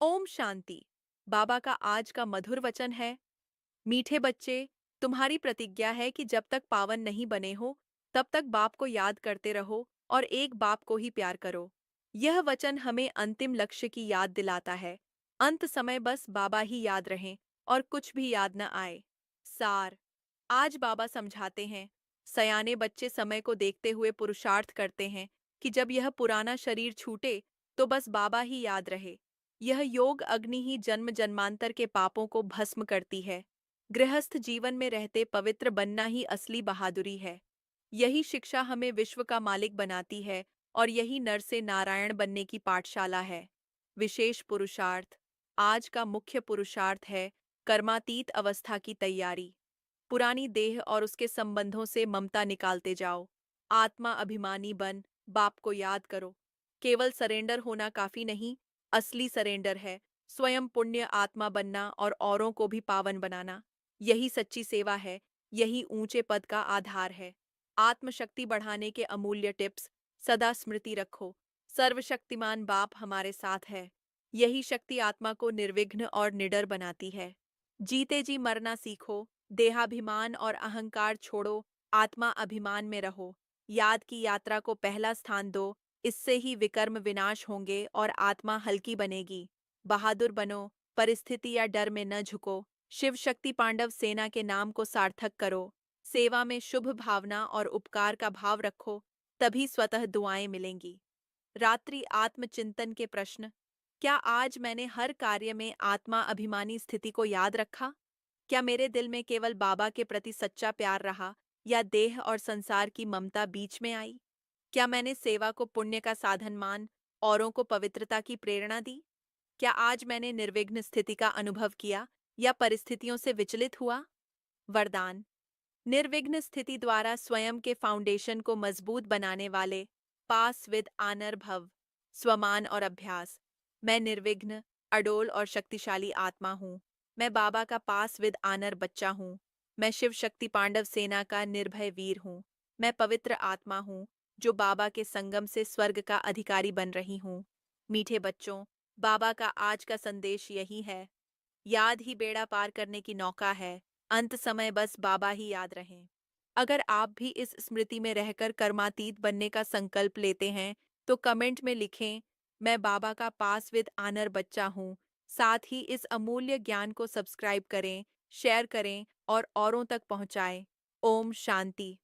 ओम शांति। बाबा का आज का मधुर वचन है। मीठे बच्चे, तुम्हारी प्रतिज्ञा है कि जब तक पावन नहीं बने हो, तब तक बाप को याद करते रहो और एक बाप को ही प्यार करो। यह वचन हमें अंतिम लक्ष्य की याद दिलाता है। अंत समय बस बाबा ही याद रहें और कुछ भी याद न आए। सार, आज बाबा समझाते हैं, सयाने बच्चे समय को देखते हुए पुरुषार्थ करते हैं कि जब यह पुराना शरीर छूटे तो बस बाबा ही याद रहे। यह योग अग्नि ही जन्म जन्मांतर के पापों को भस्म करती है। गृहस्थ जीवन में रहते पवित्र बनना ही असली बहादुरी है। यही शिक्षा हमें विश्व का मालिक बनाती है और यही नर से नारायण बनने की पाठशाला है। विशेष पुरुषार्थ, आज का मुख्य पुरुषार्थ है कर्मातीत अवस्था की तैयारी। पुरानी देह और उसके संबंधों से ममता निकालते जाओ। आत्मा अभिमानी बन, बाप को याद करो। केवल सरेंडर होना काफी नहीं, असली सरेंडर है स्वयं पुण्य आत्मा बनना और औरों को भी पावन बनाना। यही सच्ची सेवा है, यही ऊंचे पद का आधार है। आत्मशक्ति बढ़ाने के अमूल्य टिप्स सदा स्मृति रखो। सर्वशक्तिमान बाप हमारे साथ है। यही शक्ति आत्मा को निर्विघ्न और निडर बनाती है। जीते जी मरना सीखो, देहाभिमान और अहंकार छोड़ो, आत्मा अभिमान में रहो। याद की यात्रा को पहला स्थान दो, इससे ही विकर्म विनाश होंगे और आत्मा हल्की बनेगी। बहादुर बनो, परिस्थिति या डर में न झुको। शिव शक्ति पांडव सेना के नाम को सार्थक करो। सेवा में शुभ भावना और उपकार का भाव रखो, तभी स्वतः दुआएं मिलेंगी। रात्रि आत्मचिंतन के प्रश्न। क्या आज मैंने हर कार्य में आत्मा अभिमानी स्थिति को याद रखा? क्या मेरे दिल में केवल बाबा के प्रति सच्चा प्यार रहा या देह और संसार की ममता बीच में आई? क्या मैंने सेवा को पुण्य का साधन मान औरों को पवित्रता की प्रेरणा दी? क्या आज मैंने निर्विघ्न स्थिति का अनुभव किया या परिस्थितियों से विचलित हुआ? वरदान। निर्विघ्न स्थिति द्वारा स्वयं के फाउंडेशन को मजबूत बनाने वाले पास विद आनर भव। स्वमान और अभ्यास। मैं निर्विघ्न, अडोल और शक्तिशाली आत्मा हूँ। मैं बाबा का पास विद आनर बच्चा हूँ। मैं शिव शक्ति पांडव सेना का निर्भय वीर हूँ। मैं पवित्र आत्मा हूँ जो बाबा के संगम से स्वर्ग का अधिकारी बन रही हूँ। मीठे बच्चों, बाबा का आज का संदेश यही है। याद ही बेड़ा पार करने की नौका है। अंत समय बस बाबा ही याद रहें। अगर आप भी इस स्मृति में रहकर कर्मातीत बनने का संकल्प लेते हैं, तो कमेंट में लिखें, मैं बाबा का पास विद आनर बच्चा हूँ। साथ ही इस अमूल्य ज्ञान को सब्सक्राइब करें, शेयर करें और औरों तक पहुँचाएं। ओम शांति।